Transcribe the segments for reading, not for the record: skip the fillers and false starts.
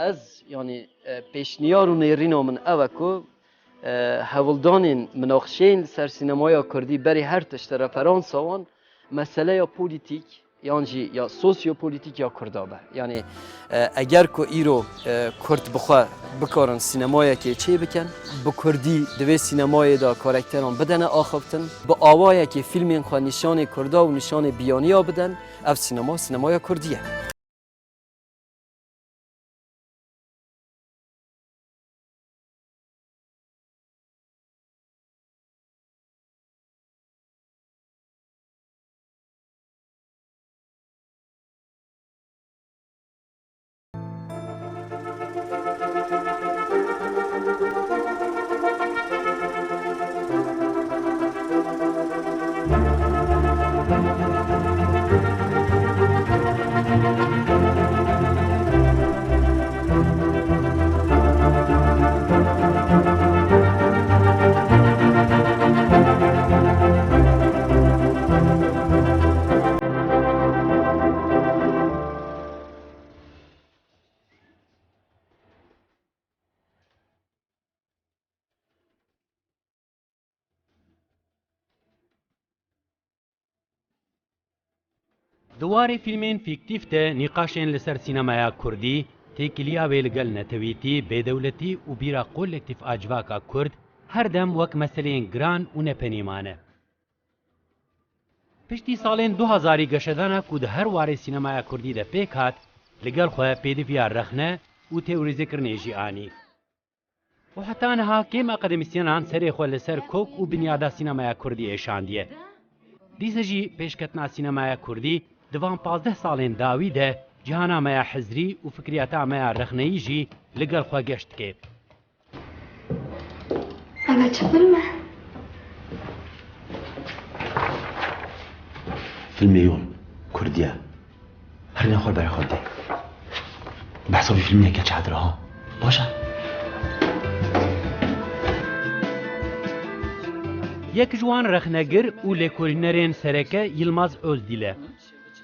از یعنی پیشنیار و نیرینو من اوکو هولدانین مناقشین سر سینمای کردی بری هر تشت رفرانس آوان مسئله یا پولیتیک یعنی یا سوسیو پولیتیک یا کردابه یعنی اگر که ایرو کرد بخوا بکارن سینمایی که چه بکن به کردی دوی سینمای دا کاراکتران بدن آخفتن با آوایی که فیلم خوا نشان کردا و نشان بیانیا بدن اف سینمای کردیه دواری فیلمین فیکتیف ده نقاشین لسر سینمایا کردی تیکلیا ویلگل نتویتی بدولتی و بیرا کولکتیف اجواکا کرد هر دم وک مسئلین گران و نپنیمانه. پشتی سالین 2000 گشتانه کود هر واره سینمایا کردی ده پیکات لگل خواه پیدویا رخنه و تئوریزه کرنه جی آنی. و حتی نها کم اکادمیسیانان سری خواه لسر کوک و بنیادا سینمایا کردی ایشاندیه. دیسه جی پیشکتنا سینمایا کردی دوام 15 سالین داوی ده جهانا میا حزری و فکریاتا میا رخنهی جی لگل خواه گشت که. اما چه فیلمه؟ فیلم یون کردیه هر نخور برای خود ده بحثا بی فیلم نکه چهدره ها باشه یک جوان رخنگر و لکولینرین سرکه یلماز اوزدیله.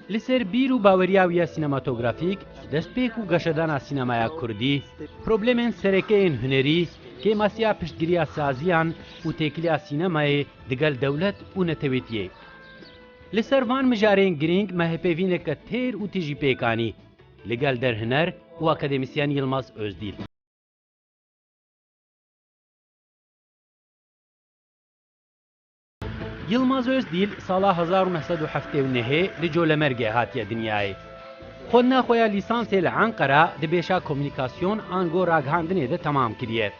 لسر بیر و باوریاویا سینماتوگرافیک دست پیک و گشتانا سینمایا کردی پروبلمن سرکه این هنری که ماسیا پشتگیری سازیان و تکلیا سینمای دگل دولت و نتویتیه. لسر وان مجارین گرینگ مهپیوینه که تیر و تیجی پیکانی لگل در هنر و اکادمیسیان یلماز اوزدیل. یلماز اوزدیل سالا 1979 لجولمرگه هاتیه دنیای. خود نخویا لیسانس لعنقره دبیشا کومونیکاسیون آنگو راگهاندنه ده تمام کریه.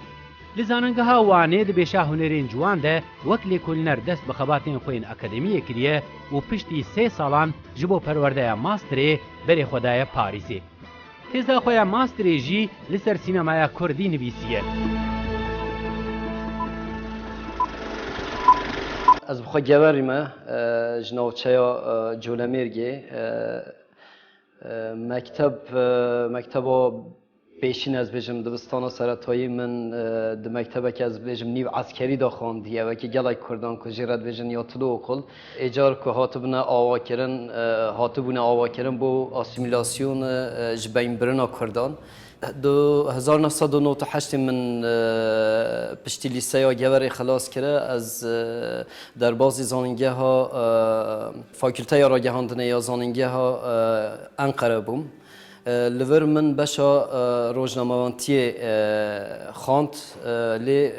لزاننگها وانه دبیشا هنرین جوان ده وکل کلنر دست بخباتین خوین اکادمیه کریه و پشتی 3 سالان جبو پرورده ماستره بری خدای پاریسی. تیزا خویا ماستره جی لسر سینمایا کردی نویسیه. از بخواه گوری ما جناوچه جولمیرگی مکتب پیشین از بجم دبستان سرطایی من د مکتبه که از بجم نیو عسکری دا خواندیه و که گلای کردان که جیرد بجن یا تلو اقل اجار که هاتبونه آوا کرن بو اسیمیلاسیون جبین برنا کردان 1998 من پشتی لیسه ها گوری خلاص کرده از در بازی زانینگه ها فاکولته را گهاندنه یا زانینگه ها انقره بوم لور من بشا روزنامه‌نویسی خواند لی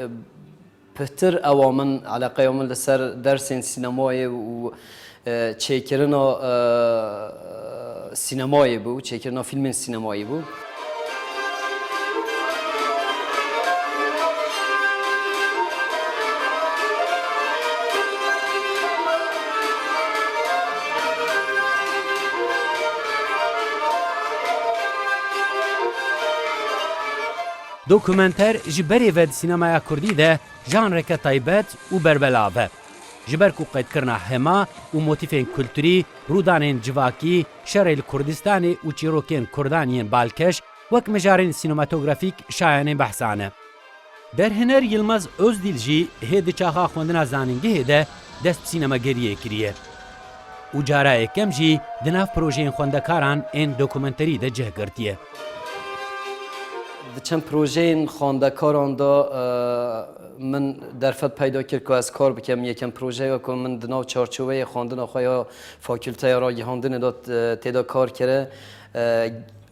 بهتر اوامن علاقه من لسر درس سینمایی و چیکرنا سینمایی بود چیکرنا فیلم سینمایی بود دوکومنتر جبری ود سینمایا کردی ده ژانرک تایبەت و بربلاوه. جبر کو قید کرنا هما و موتیفین کلتوری رودانین جواکی شرل کردستان و چیروکین کردانین بالکش وک مجارین سینماتوگرافیک شایان بحثانه. در هنر یلماز اوزدیلجی هد چاخا خوندنا زانینگه ده دست سینماگریه کریه. و جارا کم جی دناف پروژین خوندکاران این دوکومنتری ده جه گرتیه. چند پروژه خواندکاران دا من درفت پیدا کرد که از کار بکنم یکم پروژه که من دناو چارچوبه خواندن آخویا فاکولته را گهاندن داد تیدا کار کرده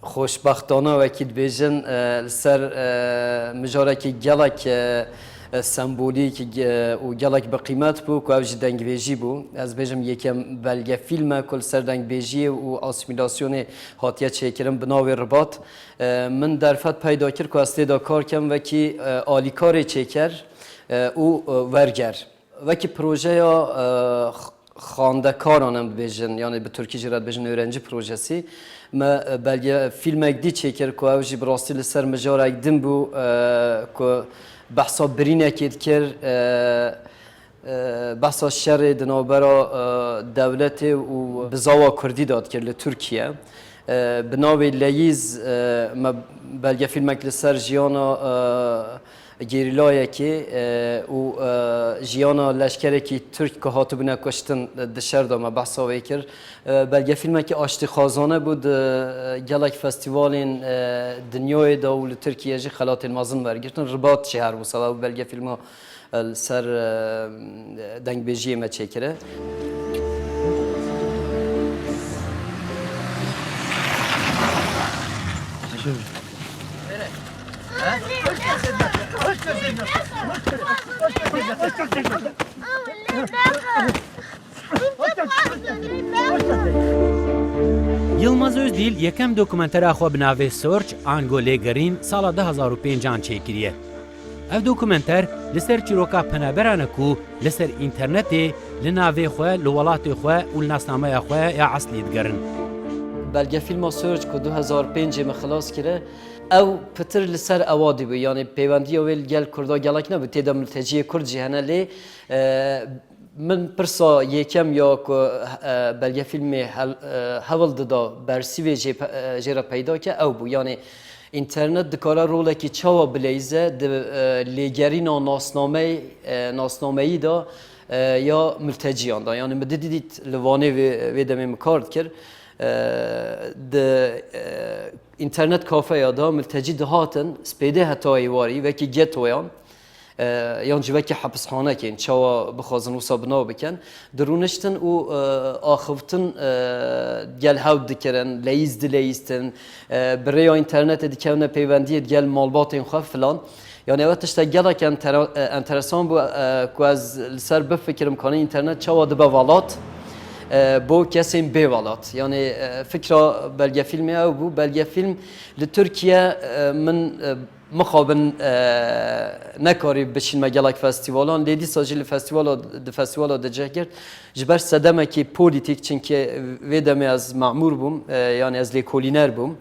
خوشبختانه وکید بیژن سر مجاره که گلک سمبولیک و گلک به قیمت بود که اوج دنگویجی بود از بیجم یکم بلگه فیلم کل سر دنگویجی و آسیمیلاسیون هاتیه چه کرم بناوی رباط من در فت پیدا کرد که از تیدا کار کم وکی آلیکار چه کرد او ورگر وکی پروژه خانده کارانم بیجن یعنی به ترکی جرات بیجن öğrenci projesi ما بلگه فیلم اگدی چه کرد که اوجی براستی لسر مجار اگدم بود که بحثا برینه کرد بحثا شر دنابرا دولت و بزاوا کردی داد کرد لترکیه بناوی لیز ما بلگه فیلمک لسر جیانا گریلایه که و جیانا لشکره که ترک که هاتو بنا کشتن دشر دام بحثا وی کرد بلگه فیلمه که آشتی خازانه بود گلک فستیوالین دنیای دا و لترکیه جی خلات المازن برگشتن رباط شهر بود سبب بلگه فیلمه سر دنگ بیجی ما چه کرده Yılmaz Özdil yekem dokumentera xwe bi navê Search Ango Lêgerîn sala 2005 çêkiriye. Ev dokumenter li ser çîroka penaberan e ku li ser înternetê li navê xwe, li welatê xwe û li nasnameya xwe ya eslî digerin. بلگه فیلم سرچ که 2005 ما خلاص کرده او پتر لسر اوادی بود یعنی پیوندی اول گل کردا گلک نبود تیدا ملتجی کرد جهنه لی من پرسا یکم یا که بلگه فیلم حول دادا برسی و جیرا پیدا که او بود یعنی اینترنت دکاره روله که چاوا بلیزه لیگرین و ناسنامه ای دا یا ملتجیان دا یعنی مدیدید لوانه و دمی مکارد کرد د اینترنت کافه یادا ملتجی دهاتن سپیده هتایی واری وکی گت ویان یان جو وکی حبس خانه کن چاوا بخوازن و صابنا بکن درونشتن و آخفتن گل هاود دکرن لیزتن برای اینترنت دکونه پیوندی گل مالبات این خواه فلان یعنی وقتش تا گله که انترسان بود که از سر بفکرم کنه اینترنت چاوا دبا والات بو کسی بیوالات یعنی فکر بلگه فیلمی او بو بلگه فیلم لترکیه من مخابن نکاری بشین مجلک فستیوالان لیدی ساجی فستیوال دجه کرد جبر صدمه که پولیتیک چنکه ویدمی از معمور بوم یعنی از لیکولینر بوم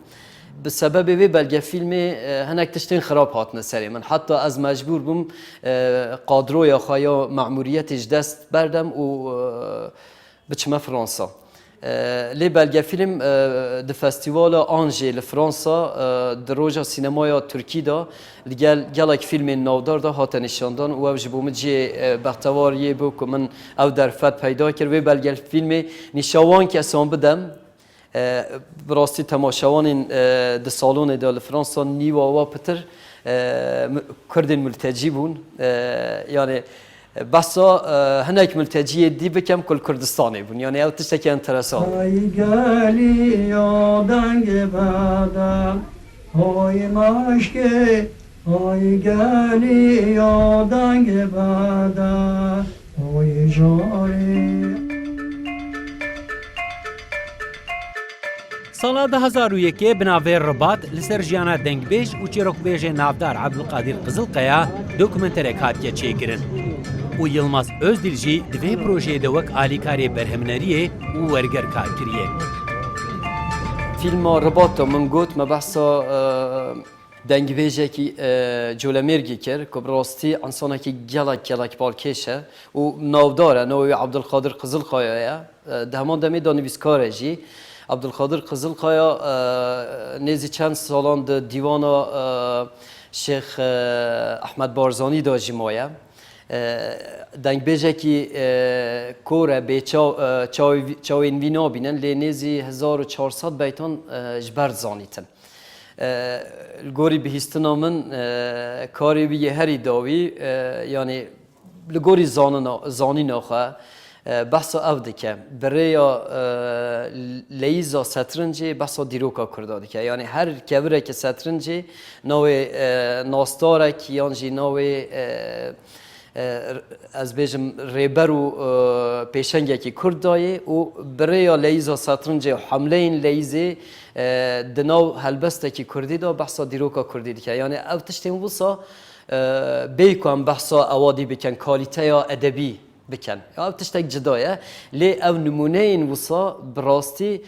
به سبب وی بلگه فیلمی هنک تشتین خراب هاتنه سری من حتی از مجبور بوم قادرو یا خوایا معموریتش دست بردم و بچمه فرانسا لی بلگه فیلم د فستیوال آنژی لفرانسا در روژا سینمای ترکی دا گلک فیلم نودار دا هات نشاندن و اوج بوم جی بختواریه بو که من او در فت پیدا کرد و بلگه فیلم نشاوان که اسان بدم براستی تماشاوان د سالون دا لفرانسا نیوا و پتر کردن ملتجی بون یعنی بسا هناك ملتجية دي بكم كل كردستاني بون يعني او تشتكي انترسان هاي قالي يادنگ بادا هاي ماشكي هاي قالي يادنگ بادا هاي جاري سالا 2001 بناوی رباط لسر جیانا دنگبیج و چیروکبیج نافدار عبدالقادر قزلقیا دوکومنترک هاتیه چیکرن. و یلماز Özdil دوی پروژه دوک آلیکاری برهمنریه و ورگر کار کریه. فیلم رباط من گوت ما بحثا دنگبیجه کی جولمرگی کرد که براستی انسانه کی گلک بالکشه و نافداره نوی عبدالقادر قزلقیا ده همان دمی دانویسکاره جی عبدالقادر قزلقیا نیزی چند سالان ده دیوان شیخ احمد بارزانی داشتی مایه دنگ بیجه کی کوره به چاوین وینا بینن لی نیزی 1400 بیتان جبرد زانیتن الگوری بهیستنا من کاری بیه هری داوی یعنی الگوری زانی نخواه بحثا او دکه برای لیزا سترنجی بحثا دیروکا کرده دکه یعنی هر کبره که سترنجی نوی ناستارک یعنی نوی از بیشم ریبر و پیشنگی که کرد دایی و برای لیزا سترنجی حمله این لیزی دناو هلبسته که کردی دا بحثا دیروکا کردی دکه یعنی او تشتیم بوسا بیکن بحثا اوادی بکن کالیته یا ادبی بکن او تشتک جدایه لی او نمونه این وسا براستی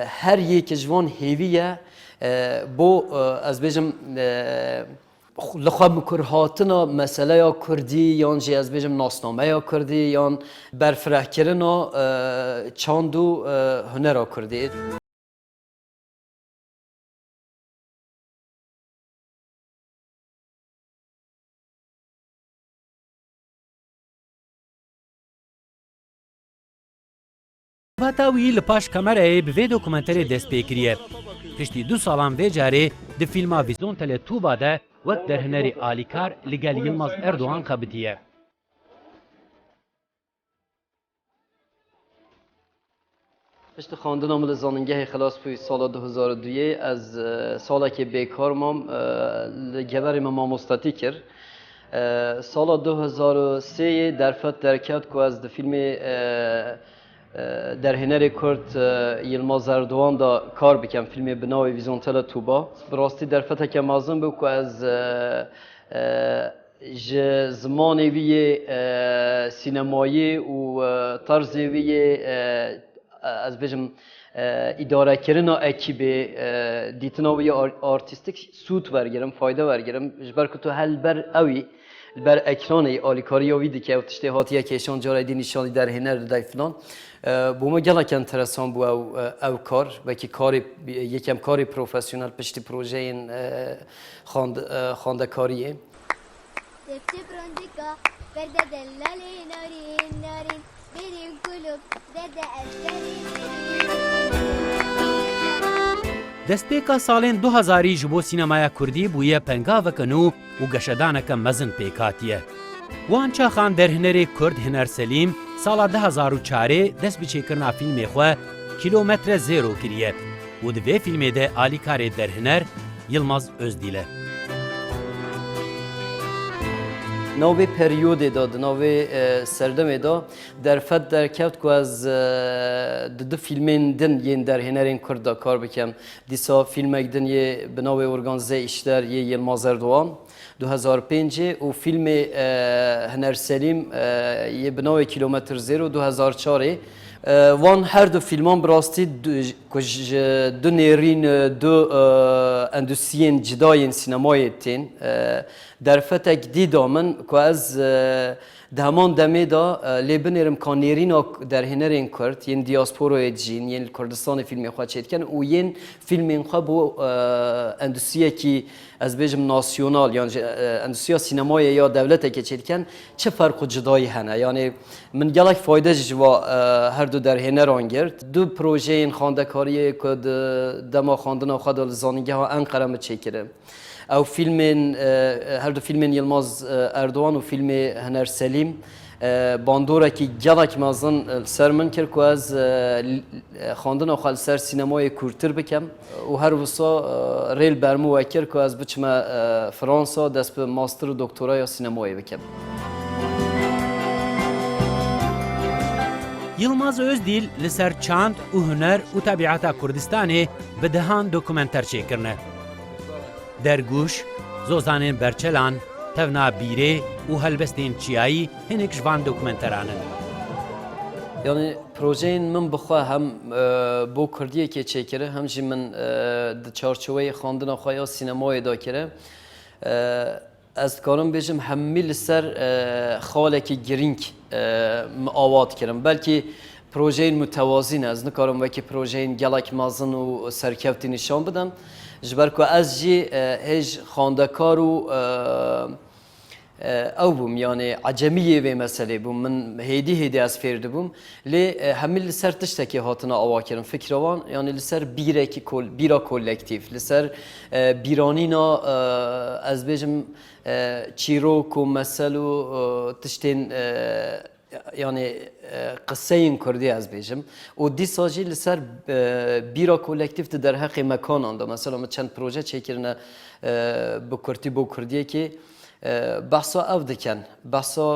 هر یک جوان هیویه بو از بیشم لخواب مکرهاتنا مسئله یا کردی یا جی از بیشم ناسنامه یا کردی یا برفره کردنا چاندو هنر را کردی Vatawi li paş kamerayê bi vê dokumenterê dest pê kiriye. Piştî 2 salan vê carê di fîlma Vîzyon Tele-Tuba de wek derhunerê alîkar li gel Yilmaz Erdogan xebitiye. پشت خواندنم لزاننگه خلاص پوی سال 2002 از سالی که بیکار مام لگبری ماموستاتی کرد سال 2003 در فت درکت که از فیلم در هنر کرد یلماز اردوان دا کار بکم فیلم بناوی ویزون تله-توبا براستی در فت که مازن بود که از زمان وی سینمایی و طرز وی از بیشم اداره کردن اکیب دیتنا و آرتیستیک سود ورگرم فایده ورگرم جبر که تو هل بر اوی بر اکرانی آلیکاری ویدی که اوتشته هاتیه کشان جاری دی نشانی در هنر دای فلان بوم گلا که انترسان بو او کار و که کاری یکم کاری پروفسیونال پشتی پروژه این خواندکاریه Tepsi prondika, perde dellali narin narin, birim kulub, dede eskerin. Destpêka salên 2000 ji bo sînemaya Kurdî bûye pengaveke nû û geşedaneke mezin pêk hatiye. Wan Çaxan derhunerê Kurd Hiner Selîm sala 2004 dest bi çêkirina fîlmê xwe Kilometre Zero kiriye û di vê fîlmê de alîkarê derhuner Yilmaz Özdîl e. نوی پریودی داد نوی سردمی داد در فد در کفت که از دو فیلمین دن ین در هنرین کرد کار بکم دیسا فیلم دن یه بناوی ارگانزه اشتر یه یلماز اردوان 2005 و فیلم هنر سلیم یه بناوی کیلومتر زیرو 2004 وان هر دو فیلمان براستی دو نیرین دو اندوسیین جداین سینمای تین در فتک دیدامن که از دهمان دمی دا لیبنرم کانیرین در هنرین کرد ین دیاسپوروی جین ین کردستان فیلمی خواه چید کن و ین فیلمین خواه بو اندوسیه که از بیجم ناسیونال یعنی اندوسیا سینمای یا دولته که چید کن چه فرق جدایی هنه یعنی من گلک فایده جوا هر دو در هنر آنگرد دو پروژه این خواندکاریه که دما خواندن خود زانیگه ها انقره مچیکره او فیلم هر دو فیلم یلماز اردوان و فیلم هنر سلیم باندوره که گلک مازن سر من کرد که از خواندن آخال سر سینمای کورتر بکم و هر وسا ریل برمو وکر که از بچم فرانسا دست به ماستر و دکترای سینمایی بکم Yilmaz Özdîl li ser çand û huner û tabiata Kurdistanê bi dehan dokumenter çêkirine. Dergûş, zozanên berçelan, tevna bîrê û helbestên çiyayî hinek ji van dokumenteran in. Yani projeyin min bixwe hem bo Kurdiyekê çêkire hem jî min di çarçoveyê xwandina xwe ya sînemayê da kire. Ez dikarim bêjim hemî li ser xalekî girîng awad kirin. Belkî projeyên mutewazîn ez nikarim wekî projeyên gelek mezin û serkevtî nîşan bidim. Ji ber ku ez jî hêj xwendekar û او بوم yani acemiye ve mesele bu min hedi az ferdi bum le hemil ser tişteki hatına avakirin fikravan yani li ser bira kolektif li ser biranina az bejim çiro ku meselu tiştin yani قصهین کردی از بیشم و دی ساجی لسر بیرا کولکتیف در حق مکان آنده مثلا ما چند پروژه چکرنه بکرتی بو کردیه که بحثا او دکن بحثا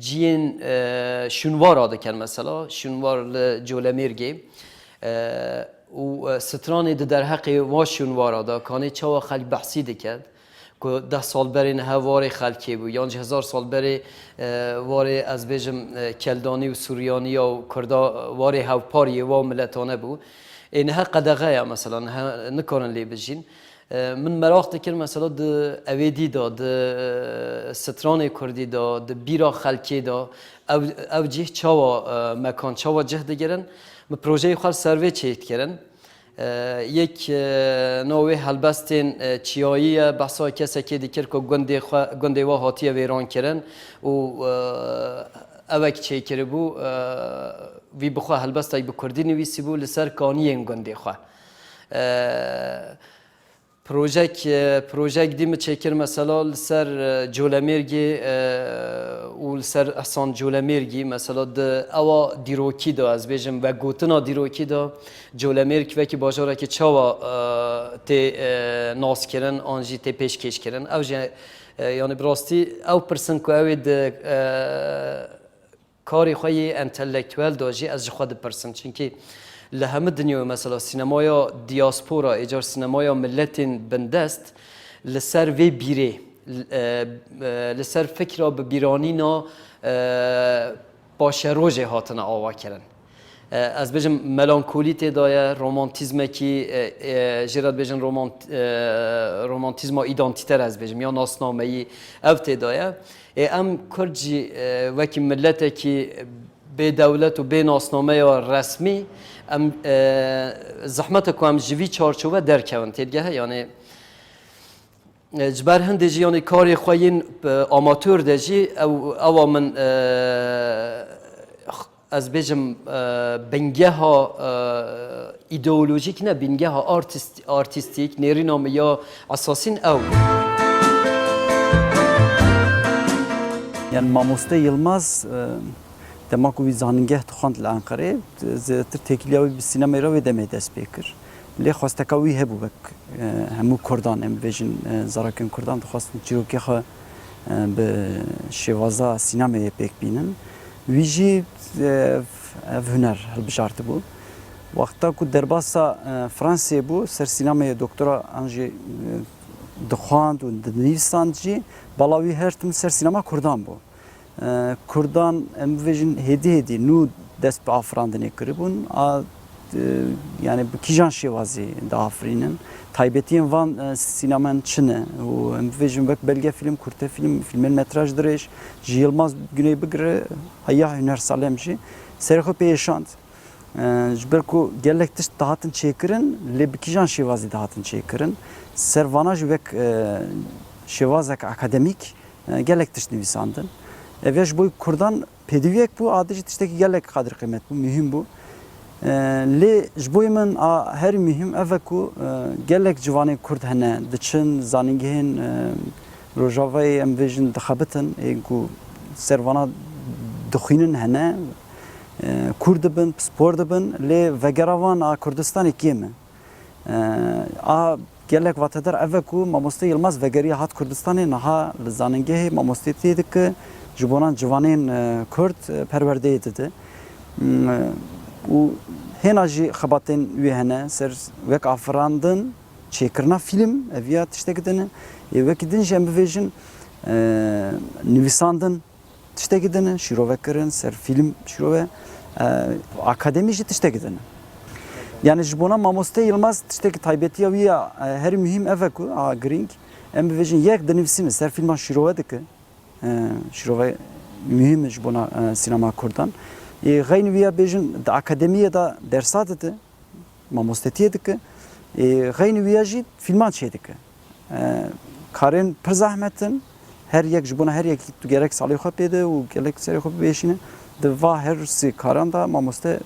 جین شنوار دکن مثلا شنوار جولمیرگی و سترانی در حق وا شنوار دا کانی چوا خلق بحثی دکد که 10 سال برین هواری خلکی بود یا 1000 سال بری واری از بیشم کلدانی و سوریانی و کردا واری هوپاری و ملتانه بود اینها قدغه مثلا نکارن لی بجین من مراقب دکر مثلا د اویدی دا د ستران کردی دا د بیرا خلکی دا او جه چاوا مکان چاوا جه دگرن م پروژه خال سروی چیت کردن یک نوع هلبستین چیایی بحثای کسی که دیگر که گنده و هاتیه ویران کردن و اوک چی کرده بو وی بخواه هلبستای بکردی نویسی بو لسر کانی این گنده خواه پروژه دیم چکر مثلا لسر جولمیرگی و لسر احسان جولمیرگی مثلا اوا دیروکی دا از بیشم و گوتنا دیروکی دا جولمیرگ و که باجاره که چاوا تی ناس کردن آنجی تی پیشکش کردن او یعنی براستی او پرسن که اوید کاری خواهی انتلیکتوال داجی از خود پرسن چونکه لهم الدنيا مثلا سينمايا دياسبورا ايجار سينمايا ملتين بندست لسر في بيري لسر فكره ببيرانينا باشروجه هاتنا آوا کرن از بجم ملانکولیت دایا رومانتیزم کی جرات بجن رومانتیزم ایدانتیتر از بجم یا ناسنامه ای افت دایا ام کرجی وکی ملت کی به دولت و به ناسنامه رسمی ام زحمت کو ام جوی چارچوبه درکون تیگه یعنی جبر هندجی یعنی کاری خوین آماتور دجی او من از بیشم بنگه ها ایدئولوژیک نه بنگه ها آرتیستیک نرینام یا اساسین او yani Mamoste Yılmaz demek ki zaningeh tuxand l'Ankara zıtır tekliya bir sinemaya ve demey despekir. Le xastakawi hebu bak hemu Kurdan em vejin zarakin Kurdan xastın çiroki xa be şevaza sinemaya pek binin. Viji ev hüner helbijartı bu. Vakta ku derbasa Fransa bu ser sinemaya doktora anji dixwand û dinivîsand jî balawi her tim ser sinema Kurdan bû. Kurdan em bibêjin hêdî nû dest bi afirandinê kiribûn a yani bi kîjan şêwazî diafirînin taybetiyên van sineman çi ne û em bibêjin wek belge film kurte film filmên metraj dirêj ji Yılmaz Güney bigire heya huner salem jî serê xwe pêşand ji ber ku gelek tişt dihatin çêkirin lê bi kîjan şêwazî dihatin çêkirin servana ji wek şêwazek akademîk gelek tişt nivîsandin ev ji bo Kurdan pêdiviyek bû adî jî tiştekî gelek qadir qîmet bû mühim bû lê ji bo min a herî mühim ev e ku gelek ciwanê Kurd hene diçin zanîngehên rojavayê em bêjin dixebitin ê ku servana dixwînin hene Kurd dibin spor dibin lê vegera wan a Kurdistanê kêm e a gelek vatedar ev e ku Mamoste Yılmaz vegeriye hat Kurdistanê niha li zanîngehê mamostetiyê dike ji bonan ciwanên Kurd perwerdeyê dide û hêna jî xebatên wê hene ser wek afirandin çêkirina film eviya tiştekî dine ê wekî din jî em bibêjin nivîsandin tiştekî dine şîrovekirin ser film şîrove akademî jî tiştekî dine yani ji bona Mamoste Yılmaz tiştekî taybetiya wî ya herî mühim ev e ku a girîng em bibêjin yek dinivîsîne ser filma şîrove dike şîrove mühim e ji bona sinema Kurdan غین ویا بیشن د اکادمیه دا درسات ده ماموستتیه دکه غین ویا جی فیلمان چه دکه کارن پر زحمتن هر یک جبونه هر یک تو گرک سالی خواب بده و گلک سری خواب بیشینه دوا هر سی کاران دا ما مسته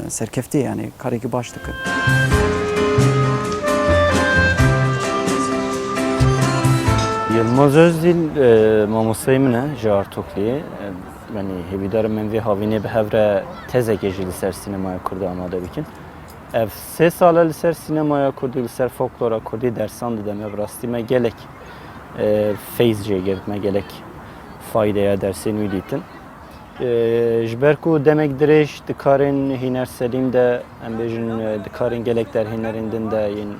سرکفتی یعنی کاری که باش دکن Yılmaz Özdil mamoste منه جار توکلیه yani هیویدار من وی هاوینه به هفره تزه که جلی سر سینمای کردی آماده بکن. اف 3 ساله لسر سینمای کردی لسر فولکلورا کردی درسان دیدم اف راستی ما گلک فیز جه گرد ما گلک فایده یا درسین ویدیتن. جبرکو دمک درش دکارن هنر سلیم ده ام بیشن دکارن گلک در هنرندن ده این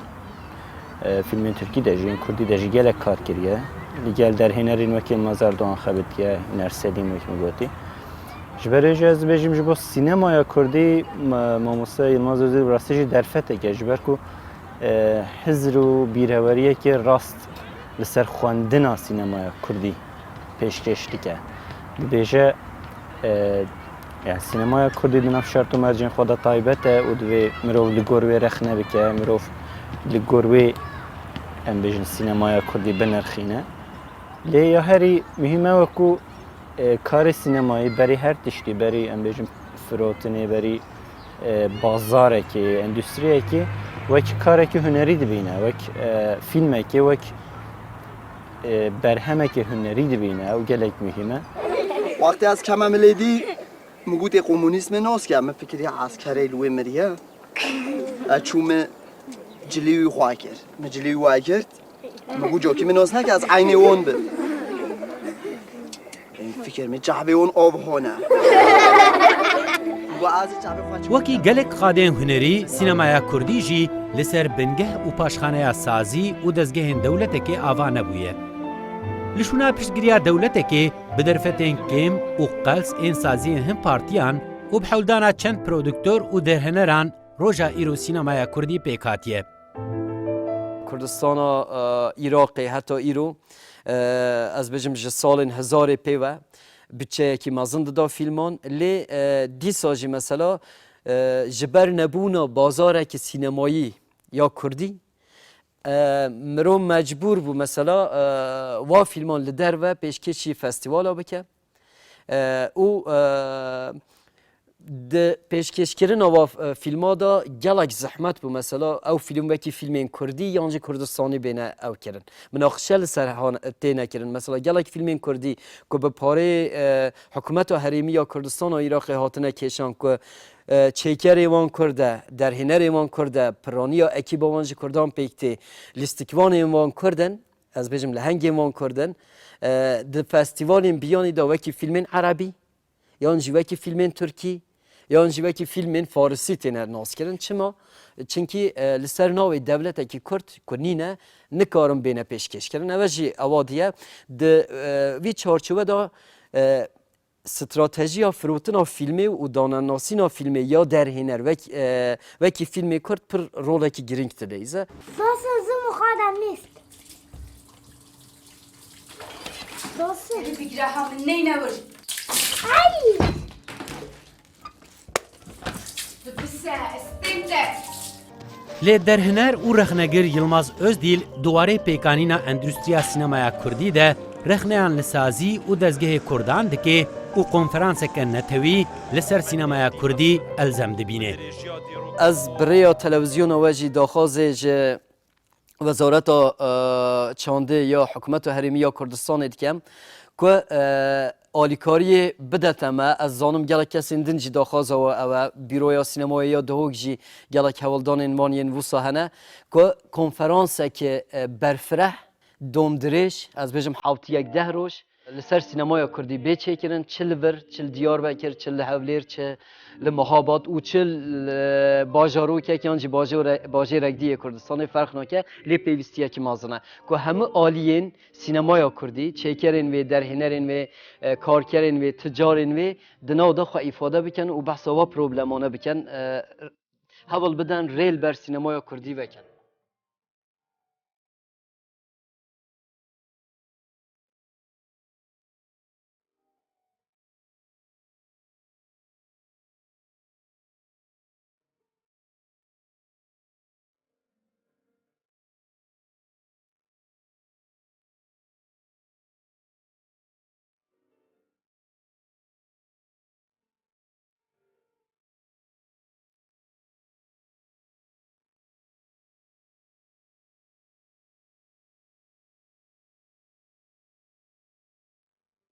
فیلم ترکی ده جین کردی ده جی گلک کار کریه. لیگل در هنرین وکیل مزار دوان خبرت که هنر سلیم وکیل میگویی. جبرش از بیشیم جبو سینمای کردی ماموسا یلماز وزیر راستش درفته که جبرکو حضر و بیروریه که راست لسر خواندن سینمای کردی پیشکشی که بیشه يعني سينما كردي بنفس شرط مرجين خدا طيبته ودوي مروف لجوروي رخنه بك مروف لجوروي ام بيجن سينما كردي بنرخينه ليه هري مهمه وكو كار سينماي بري هر تشتي بري ام بيجن فروتني بري بازاره كي اندستريه كي وك كارك هنري دبينه وك فيلمه كي وك برهمه كي هنري دبينه او جلك مهمه وقتی از کمم لیدی مگوت کمونیسم ناس که من فکری عسکری لوی مریه چوم جلیوی خواه کرد من جلیوی خواه کرد مگو جاکی من ناس نکه از عین اون بد این فکر من جعبه اون آبهانه وەکی gelek xadên hunerî sînemaya Kurdî jî li ser bingeh û paşxaneya sazî û dezgehên dewletekê ava nebûye. Li şûna piştgiriya dewletekê bi derfetên kêm û qels ên saziyên hin partiyan û bi hewldana çend prodûktör û derheneran roja îro sînemaya Kurdî pêk hatiye. Kurdistana Iraqê heta îro ez bêjim ji salên hezarê pêve bütçeyekî mezin dida filman lê dîsa jî mesela ji ber nebûna bazarekî sînemayî ya Kurdî mirov mecbûr bû mesela va filman li derve pêşkêşî festîvala bike û di pêşkêşkirina va filma da gelek zehmet bû mesela ew film wekî filmên Kurdî yan jî Kurdistanê bêne ew kirin. Minaxişe li ser tê nekirin. Mesela gelek filmên Kurdî ku bi parê hikûmeta herêmî ya Kurdistana Iraqê hatine kêşan ku çêkerê wan Kurd e, derhênerê wan Kurd e, piraniya ekîba wan ji Kurdan pêk tê, lîstikvanên wan Kurd in, ez bêjim li hengên wan Kurd in, di festîvalên biyanî da wekî filmên Erebî yan jî wekî filmên Tirkî yan jî wekî filmên Farsî têne naskirin. Çima? Çünkü li ser navê devletekî Kurd ku nîne nikarin bêne pêşkêşkirin. Ev jî ewa diye di vî çarçove da stratejiya firotina filmê û danenasîna filmê ya derhêner wekî filmê Kurd pir rolekî giring didêze. Nasıl zım xadam nist? Nasıl? Hadi bir hamle neyine vur? Ay! Bısa istemde. Lê derhiner û rexnegir Yilmaz Özdil duwarê pêkanîna endûstriya sînemaya Kurdî de rexneyan li sazî û dezgehê Kurdan dike û konferanseke netewî li ser sînemaya Kurdî elzem dibîne. Ez birêya televizyona we jî daxwazê ji Wezareta Çandê ya Hikûmeta Herêmî ya Kurdistanê dikem ku alîkariyê bidete me ez zanim gelek kesên din jî daxwaza we ew e bîroya sînemayê ya dihok jî gelek hewildanên wan yên wisa hene ku konferansekê berfireh domdirêj ez bêjim hewtiyek 10 roj li ser sînemaya Kurdî bê çêkirin çi li vir, çi li Diyarbekir, çi li Hewlêr, çi li Mehabat û çi bajarokek yan jî bajêrek diyê Kurdistanê ferq nake lê pêwîstiyekî mezin e ku hemû aliyên sînemaya Kurdî çêkerên wê, derhênerên wê, karkerên wê, ticarên wê di nav da xwe îfade bikin û behsa wa problemane bikin hewil bidin rêl ber sînemaya Kurdî vekin.